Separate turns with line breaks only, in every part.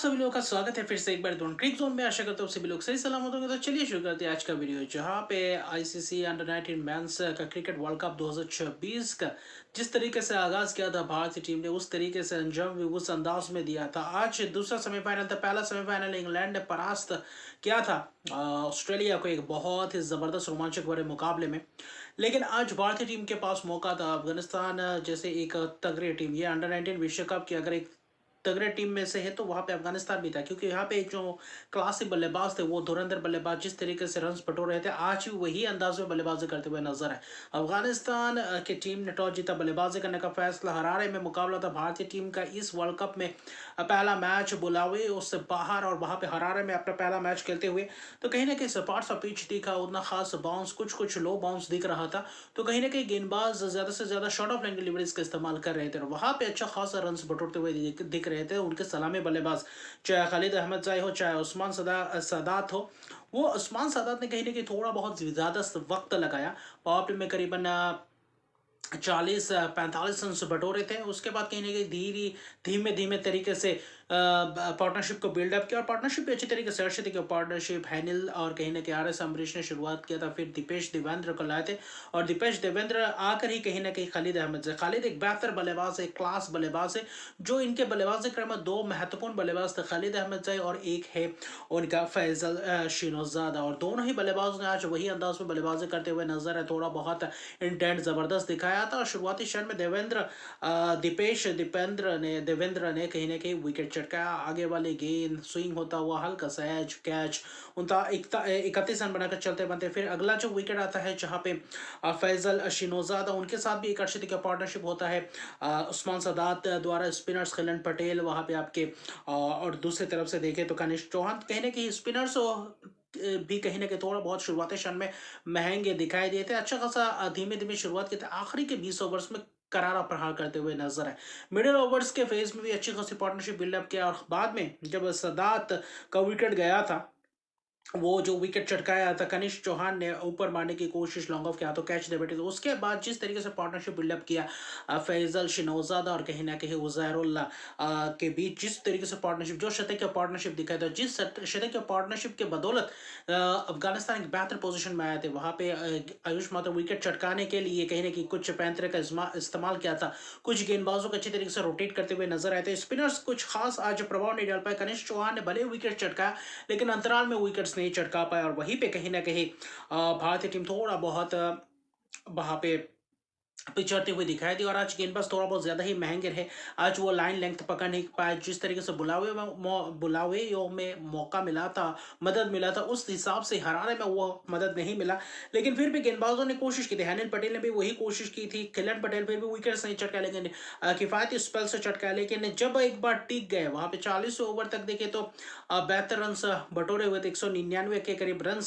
सभी लोगों का स्वागत है फिर से एक बार दोन क्रिक जोन में। आशा करता हूँ सभी लोग सही सलामत होंगे। तो चलिए शुरू करते हैं आज का वीडियो, जहाँ पे आईसीसी अंडर 19 मेंस का क्रिकेट वर्ल्ड कप 2026 का जिस तरीके से आगाज किया था भारतीय टीम ने, उस तरीके से अंजाम भी उस अंदाज में दिया था। आज दूसरा सेमीफाइनल था। पहला सेमीफाइनल इंग्लैंड ने परास्त किया था ऑस्ट्रेलिया को एक बहुत ही जबरदस्त रोमांचक भरे मुकाबले में। लेकिन आज भारतीय टीम के पास मौका था। अफगानिस्तान जैसे एक तगड़ी टीम, ये अंडर 19 विश्व कप की अगर एक तगड़े टीम में से है तो वहां पे अफगानिस्तान भी था, क्योंकि यहाँ पे जो क्लासिक बल्लेबाज थे वो धुरंधर बल्लेबाज जिस तरीके से रन बटोर रहे थे, आज भी वही अंदाज में बल्लेबाजी करते हुए नजर है। अफगानिस्तान की टीम ने टॉस जीता, बल्लेबाजी करने का फैसला। हरारे में मुकाबला था भारतीय टीम का इस वर्ल्ड कप में। पहला मैच बुलावे उससे बाहर और वहां पे हरारे में अपना पहला मैच खेलते हुए, तो कहीं ना कहीं सपाट सा पिच दिखा, उतना खास बाउंस, कुछ कुछ लो बाउंस दिख रहा था। तो कहीं ना कहीं गेंदबाज ज्यादा से ज्यादा शॉर्ट ऑफ लाइन डिलीवरीज का इस्तेमाल कर रहे थे और वहां पे अच्छा खासा रन बटोरते हुए दिख रहे थे उनके सलामी बल्लेबाज, चाहे खालिद अहमद जाई हो चाहे उस्मान सादात हो। वो उस्मान सादात ने कहीं ना कहीं थोड़ा बहुत ज्यादा वक्त लगाया। पावर प्ले में करीबन 40-45 रन बटोरे थे। उसके बाद कहीं ना कहीं धीमे धीमे तरीके से पार्टनरशिप को बिल्डअप किया और पार्टनरशिप भी अच्छी तरीके से अर्षित की पार्टनरशिप हैनिल और कहीं ना कहीं आर एस अम्बरीश ने शुरुआत किया था। फिर दीपेश देवेंद्र को लाए थे और दीपेश देवेंद्र आकर ही कहीं ना कहीं खालिद अहमद से, खालिद एक बेहतर बल्लेबाज है, क्लास बल्लेबाज है। जो इनके बल्लेबाजी क्रम में दो महत्वपूर्ण बल्लेबाज थे, खालिद अहमद जाई और एक है उनका फैजल शिनोजादा, और दोनों ही बल्लेबाज ने आज वही अंदाज में बल्लेबाजी करते हुए नजर है। थोड़ा बहुत इंटेंट जबरदस्त दिखाया था और शुरुआती क्षण में देवेंद्र ने कहीं ना कहीं विकेट चटकाया। आगे वाले गेंद स्विंग होता हुआ हल्का सा एज कैच, उनका 31 रन बनाकर चलते बनते। फिर अगला जो विकेट आता है जहाँ पे फैजल शिनोजादा, उनके साथ भी एक अर्षित का पार्टनरशिप होता है उस्मान सदात द्वारा। स्पिनर्स खिलन पटेल वहाँ पे आपके और दूसरी तरफ से देखें तो कनिष्क चौहान, कहीं ना कहीं स्पिनर्स भी कहीं ना कहीं थोड़ा बहुत शुरुआती क्षण में महंगे दिखाई दिए थे। अच्छा खासा धीमे धीमे शुरुआत की थी, आखिरी के 20 ओवर्स में करारा प्रहार करते हुए नजर है। मिडिल ओवर्स के फेज में भी अच्छी खासी पार्टनरशिप बिल्डअप किया और बाद में जब सदात का विकेट गया था, वो जो विकेट चटकाया था कनिष्क चौहान ने ऊपर मारने की कोशिश, लॉन्ग ऑफ किया तो कैच दे बैठे। तो उसके बाद जिस तरीके से पार्टनरशिप बिल्डअप किया फैजल शिनोजादा और कहीं ना कहीं उजैरुल्लाह के बीच, जिस तरीके से पार्टनरशिप, जो शतकीय पार्टनरशिप दिखाया था, जिस शतकीय पार्टनरशिप के बदौलत अफगानिस्तान एक बेहतर पोजीशन में आए थे। वहां पे आयुष मात्र विकेट चटकाने के लिए कहीं ना कहीं कुछ पैंतरे का इस्तेमाल किया था, कुछ गेंदबाजों को अच्छी तरीके से रोटेट करते हुए नजर आए थे। स्पिनर्स कुछ खास आज प्रभाव नहीं डाल पाए। कनिष्क चौहान ने भले विकेट चटकाया लेकिन अंतराल में विकेट्स नहीं चटका पाए और वहीं पे कहीं ना कहीं भारतीय टीम थोड़ा बहुत वहां पे पिछड़ते हुए दिखाई दी। और आज गेंदबाज थोड़ा बहुत ज्यादा ही महंगे रहे। आज वो लाइन लेंथ पकड़ नहीं पाए, जिस तरीके से बुलावे में मौका मिला था, मदद मिला था, उस हिसाब से हराने में वो मदद नहीं मिला। लेकिन फिर भी गेंदबाजों ने कोशिश की थी, हैनिल पटेल ने भी वही कोशिश की थी, खिलन पटेल फिर भी विकेट नहीं चटका, लेकिन किफायती स्पेल से चटका। लेकिन जब एक बार टिक गए वहां पे 40 ओवर तक देखे तो 72 रन बटोरे हुए थे, 199 के करीब रन,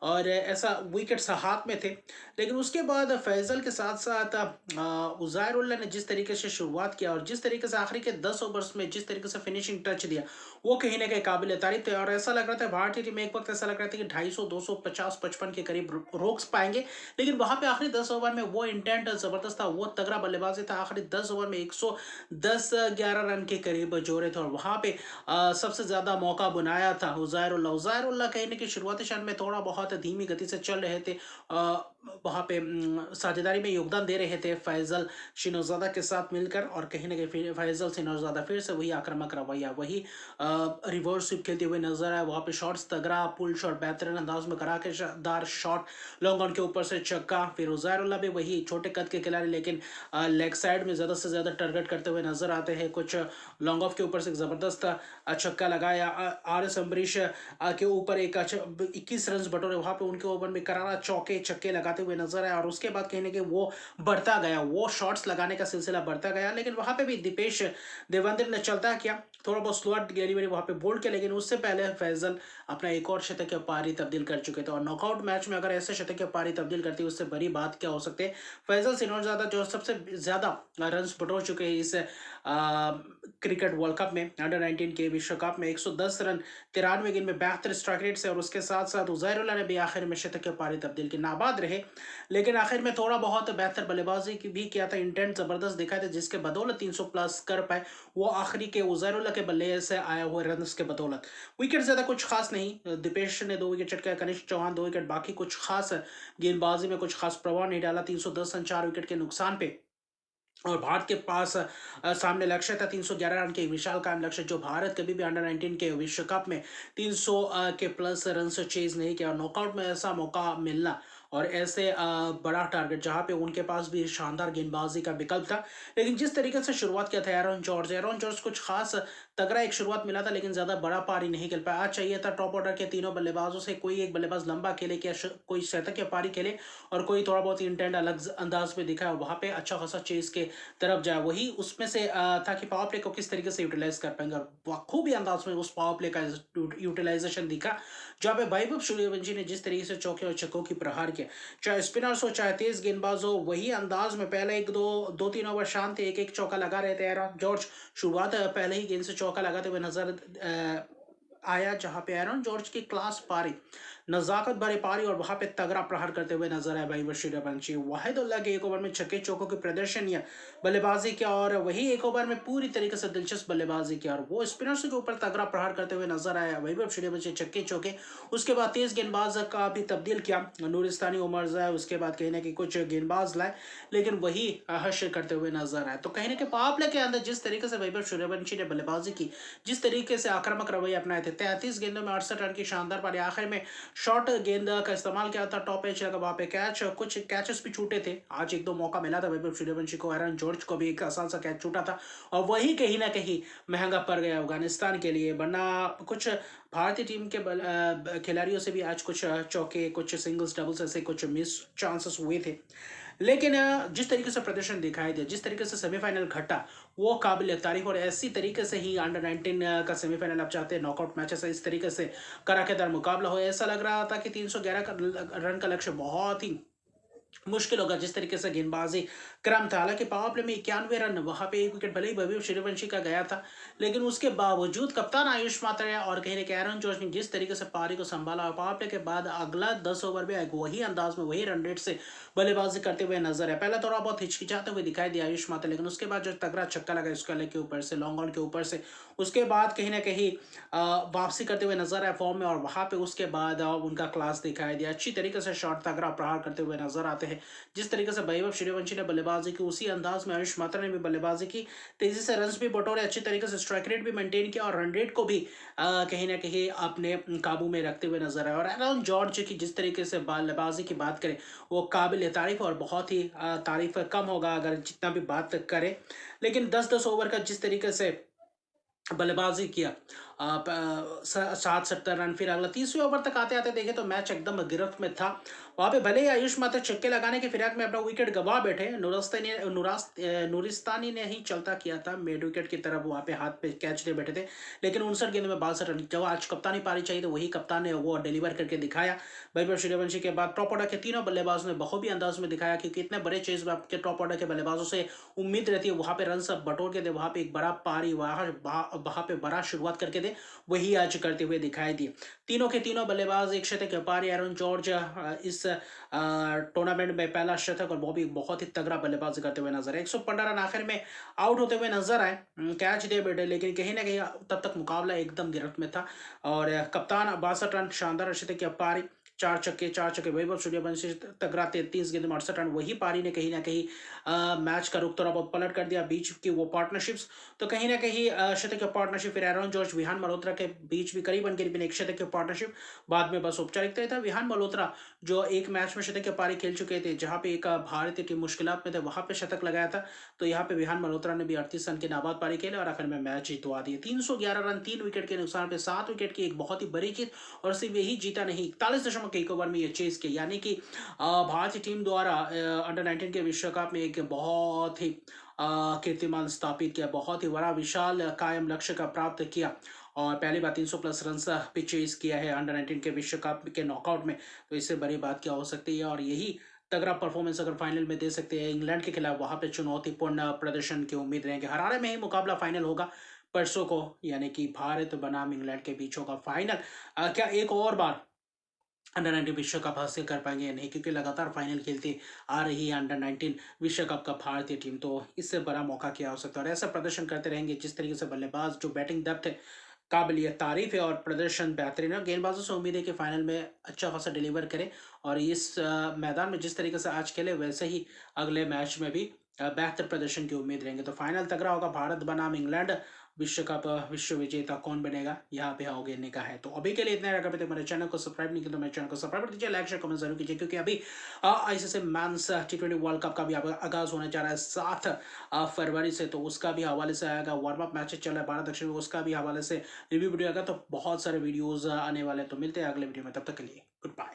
और ऐसा विकेट्स हाथ में थे। लेकिन उसके बाद फैजल के साथ साथ उजैरुल्लाह ने जिस तरीके से शुरुआत किया और जिस तरीके से आखिरी के 10 ओवर्स में जिस तरीके से फिनिशिंग टच दिया, वो कहीं ना कहीं काबिल तारीफ थे। और ऐसा लग रहा था भारतीय टीम एक वक्त ऐसा लग रहा था कि 250, 250, 55 के करीब रोक पाएंगे। लेकिन वहां पे आखिरी 10 ओवर में वो इंटेंट जबरदस्त था, वो तगड़ा बल्लेबाजी था। आखिरी 10 ओवर में 110-11 रन के करीब जोड़े थे और वहां पे सबसे ज्यादा मौका बनाया था उजैरुल्लाह कहीं ना कहीं शुरुआती क्षण में थोड़ा बहुत धीमी गति से चल रहे थे। वहां पे साझेदारी में योगदान दे रहे थे फैजल शिनोजादा के साथ मिलकर, और कहीं ना कहीं फिर फैजल शिनोजादा फिर से वही आक्रामक रवैया, वही रिवर्स स्वीप खेलते हुए नजर आए। वहां पे शॉट्स तगड़ा, पुल शॉट बेहतरीन अंदाज में करा के दार शॉट, लॉन्ग ऑन के ऊपर से छक्का। फिर उजैरुल्लाह भी वही छोटे कद के खिलाड़ी, लेकिन लेग साइड में ज्यादा से ज्यादा टारगेट करते हुए नजर आते हैं। कुछ लॉन्ग ऑफ के ऊपर से जबरदस्त छक्का लगाया। आर एस अम्बरीश के ऊपर एक 21 रन बटोरे, वहां पे उनके ओवर में करारा चौके छक्के लगाते हुए नजर आया। और उसके बाद कहीं ना कहीं वो बढ़ता गया, वो शॉट्स लगाने का सिलसिला बढ़ता गया। लेकिन वहां पे भी दीपेश देवेंद्र ने चलता किया, थोड़ा बहुत स्लो डिलीवरी वहां पे बोल्ड किया, लेकिन उससे पहले फैजल अपना एक और शतक पारी तब्दील कर चुके थे। और नॉकआउट मैच में अगर ऐसे शतक पारी तब्दील करती है, उससे बड़ी बात क्या हो सकती है। फैजल शिनोजादा जो सबसे ज्यादा रन बटोर चुके हैं इस क्रिकेट वर्ल्ड कप में, अंडर 19 के विश्व कप में 110 रन 93 गेंद में 72 स्ट्राइक रेट से, और उसके साथ साथ उजैरुल्लाह ने भी आखिर में शतक के पारी तब्दील की, नाबाद रहे लेकिन आखिर में थोड़ा बहुत बेहतर बल्लेबाजी की भी किया था, इंटेंट जबरदस्त दिखाए थे जिसके बदौलत 300 प्लस कर पाए, वो आखिरी के उजैरुल्लाह के बल्ले से आए हुए रन के बदौलत। विकेट ज्यादा कुछ खास नहीं, दीपेश ने 2 विकेट चटकाए, कनिष्क चौहान 2 विकेट, बाकी कुछ खास गेंदबाजी में कुछ खास प्रभाव नहीं डाला, 310 रन 4 विकेट के नुकसान पे। और भारत के पास सामने लक्ष्य था 311 रन के विशाल कायम लक्ष्य, जो भारत कभी भी अंडर 19 के विश्व कप में 300 के प्लस रन से चेज नहीं किया, और नॉकआउट में ऐसा मौका मिलना और ऐसे बड़ा टारगेट जहां पे उनके पास भी शानदार गेंदबाजी का विकल्प था। लेकिन जिस तरीके से शुरुआत किया था एरन जॉर्ज कुछ खास तगड़ा एक शुरुआत मिला था, लेकिन ज्यादा बड़ा पारी नहीं खेल पाया। आज चाहिए था टॉप ऑर्डर के तीनों बल्लेबाजों से कोई एक बल्लेबाज लंबा खेले, क्या कोई शतक या पारी खेले, और कोई थोड़ा बहुत इंटेंट अलग अंदाज में दिखाया, और वहां पे अच्छा खासा चेज के तरफ जाए। वही उसमें से था कि पावर प्ले को किस तरीके से यूटिलाइज कर पाएंगे, और बखूबी अंदाज में उस पावर प्ले का यूटिलाइजेशन दिखा, जहाँ पे वैभव सूर्यवंशी ने जिस तरीके से चौके और छक्कों की प्रहार किया, चाहे स्पिनर्स हो चाहे तेज गेंदबाज हो, वही अंदाज में पहले एक दो तीन ओवर शांत थे, एक एक चौका लगा रहे थे। एरन जॉर्ज शुरुआत पहले ही गेंद से चौका लगाते हुए नजर आया, जहां पे एरन जॉर्ज की क्लास पारी, नजाकत भरे पारी, और वहां पे तगड़ा प्रहार करते हुए नजर आए भाई सूर्यवंशी। वाहिदुल्लाह के एक ओवर में छक्के चौकों की प्रदर्शन या बल्लेबाजी किया, और वही एक ओवर में पूरी तरीके से दिलचस्प बल्लेबाजी किया, और वो स्पिनर्स के ऊपर तगड़ा प्रहार करते हुए नजर आया वैभव सूर्यवंशी, छक्के चौके। उसके बाद तेज गेंदबाज का भी तब्दील किया, नूरिस्तानी उमर जाए, उसके बाद कहीं ना कहीं कुछ गेंदबाज लाए, लेकिन वही हश्र करते हुए नजर आए। तो कहीं ना कहीं पावर प्ले के अंदर जिस तरीके से वैभव सूर्यवंशी ने बल्लेबाजी की, जिस तरीके से आक्रामक रवैया अपनाए थे, 33 गेंदों में 68 रन की शानदार पारी, आखिर में शॉर्ट गेंद का इस्तेमाल किया था, टॉप एज लगा, वहां पे कैच, कुछ कैचेस भी छूटे थे। आज एक दो मौका मिला था वैभव सूर्यवंशी को, एरन जॉर्ज को भी एक आसान सा कैच छूटा था, और वही कहीं ना कहीं महंगा पड़ गया अफगानिस्तान के लिए। वरना कुछ भारतीय टीम के खिलाड़ियों से भी आज कुछ चौके, कुछ सिंगल्स डबल्स ऐसे कुछ मिस चांसेस हुए थे, लेकिन जिस तरीके से प्रदर्शन दिखाई दिया, जिस तरीके से सेमीफाइनल घटा, वो काबिल तारीफ। और ऐसी तरीके से ही अंडर 19 का सेमीफाइनल आप चाहते हैं, नॉकआउट मैचेस इस तरीके से कराकेदार मुकाबला हो। ऐसा लग रहा था कि 311 रन का लक्ष्य बहुत ही मुश्किल होगा, जिस तरीके से गेंदबाजी क्रम था। हालांकि पावर प्ले में 91 रन, वहां पे एक विकेट भले ही वैभव सूर्यवंशी का गया था, लेकिन उसके बावजूद कप्तान आयुष मात्रा और कहीं ना कहीं एरन जॉर्ज ने जिस तरीके से पारी को संभाला, और पावर प्ले के बाद अगला 10 ओवर में वही अंदाज में वही रन रेट से बल्लेबाजी करते हुए नजर है। पहले थोड़ा बहुत हिचकिचाते हुए दिखाई दिया आयुष मात्रा, लेकिन उसके बाद जो तगड़ा छक्का लगा स्कैले के ऊपर से, लॉन्ग ऑन के ऊपर से, उसके बाद कहीं ना कहीं वापसी करते हुए नजर आए फॉर्म में, और वहां पे उसके बाद उनका क्लास दिखाई दिया। अच्छी तरीके से शॉट तगड़ा प्रहार करते हुए नजर आते हैं। जिस तरीके से वैभव सूर्यवंशी ने बल्लेबाजी की, उसी अंदाज में आयुष मात्रा ने भी बल्लेबाजी की, तेजी से रन्स भी बटोरे, अच्छी तरीके से स्ट्राइक रेट भी मेंटेन किया, और रन रेट को भी कहीं ना कहीं अपने काबू में रखते हुए नजर आए। और एरन जॉर्ज की जिस तरीके से बल्लेबाजी की बात करें, वो काबिल तारीफ, और बहुत ही तारीफ कम होगा अगर जितना भी बात करें। लेकिन 10-10 ओवर का जिस तरीके से बल्लेबाजी किया, 60-70 रन, फिर अगला 30वें ओवर तक आते आते देखे तो मैच एकदम गिरफ्त में था। वहां पे भले ही आयुष मात्र छक्के लगाने के फिराक में अपना विकेट गवा बैठे, नूरिस्तानी ने ही चलता किया था मिड विकेट की तरफ, वहां पे हाथ पे कैच ले बैठे थे, लेकिन 59 गेंद में 62 रन। जब आज कप्तानी पारी चाहिए तो वही कप्तान ने वो डिलीवर करके दिखाया। वैभव सूर्यवंशी के बाद टॉप ऑर्डर के तीनों बल्लेबाजों ने बखूबी अंदाज में दिखाया, क्योंकि इतने बड़े चेज में आपके टॉप ऑर्डर के बल्लेबाजों से उम्मीद रहती है वहां पे रन सब बटोर के दे, वहां पे एक बड़ा पारी, वहां पे बड़ा शुरुआत करके दे, वही आज करते हुए दिखाई दिए। तीनों के तीनों बल्लेबाज एक शतक के पारी। एरन जॉर्ज इस टूर्नामेंट में पहला शतक, और वो भी बहुत ही तगड़ा बल्लेबाजी करते हुए नजर आए। 115 रन आखिर में आउट होते हुए नजर आए, कैच दे बैठे, लेकिन कहीं ना कहीं तब तक मुकाबला एकदम गिरफ्त में था। और कप्तान 62 रन शानदार शतक के पारी, 4 छक्के वैभव सूर्यवंशी तगड़ा 33 गेंद में 68 रन, वही पारी ने कहीं ना कहीं मैच का रुख थोड़ा बहुत पलट कर दिया। बीच की वो पार्टनरशिप्स, तो कहीं ना कहीं शतक की पार्टनरशिप, फिर एरन जॉर्ज विहान मल्होत्रा के बीच भी करीबन एक शतक की पार्टनरशिप, बाद में बस औपचारिकता था। विहान मल्होत्रा जो एक मैच में शतक के पारी खेल चुके थे, जहां पे एक भारतीय टीम मुश्किलात में थे, वहां पे शतक लगाया था, तो यहाँ पे विहान मल्होत्रा ने भी 38 रन की नाबाद पारी खेले, और आखिर में मैच जितवा दिए। 311 रन 3 विकेट के नुकसान पे 7 विकेट की एक बहुत ही बड़ी जीत, और सिर्फ यही जीता नहीं, 41.1 ओवर में ये चेज किया, यानी कि भारतीय टीम द्वारा अंडर 19 के विश्व कप में एक बहुत ही कीर्तिमान स्थापित किया, बहुत ही बड़ा विशाल कायम लक्ष्य का प्राप्त किया, और पहली बार 300 प्लस रन पे चेज किया है अंडर 19 के विश्व कप के नॉकआउट में। तो इससे बड़ी बात क्या हो सकती है, और यही तगड़ा परफॉर्मेंस अगर फाइनल में दे सकते हैं इंग्लैंड के खिलाफ, वहां पे चुनौतीपूर्ण प्रदर्शन की उम्मीद रहेंगे। हरारे में ही मुकाबला फाइनल होगा परसों को, यानी कि भारत बनाम इंग्लैंड के बीच होगा फाइनल। क्या एक और बार अंडर 19 विश्व कप हासिल कर पाएंगे या नहीं, क्योंकि लगातार फाइनल खेलती आ रही है अंडर 19 विश्व कप का भारतीय टीम, तो इससे बड़ा मौका क्या हो सकता है। और ऐसा प्रदर्शन करते रहेंगे जिस तरीके से बल्लेबाज जो बैटिंग डेप्थ है काबिलियत तारीफ है और प्रदर्शन बेहतरीन है। गेंदबाजों से उम्मीद है कि फाइनल में अच्छा खासा डिलीवर करे और इस मैदान में जिस तरीके से आज खेले वैसे ही अगले मैच में भी बेहतर प्रदर्शन की उम्मीद रहेंगे। तो फाइनल तगड़ा होगा, भारत बनाम इंग्लैंड विश्व कप। विश्व विजेता कौन बनेगा, यहाँ पे आओगे निका है। तो अभी के लिए इतना रखा। मेरे चैनल को सब्सक्राइब नहीं किया तो मेरे चैनल को सब्सक्राइब कर दीजिए, लाइक शेयर कमेंट जरूर कीजिए, क्योंकि अभी ICC men's T20 world cup का भी आगाज होने जा रहा है 7 फरवरी से। तो उसका भी हवाले से आएगा, वार्म अप मैचेस चल रहा है भारत दक्षिण में, उसका भी हवाले से रिव्यू वीडियो आएगा। तो बहुत सारे वीडियोज आने वाले हैं। तो मिलते हैं अगले वीडियो में, तब तक के लिए गुड बाय।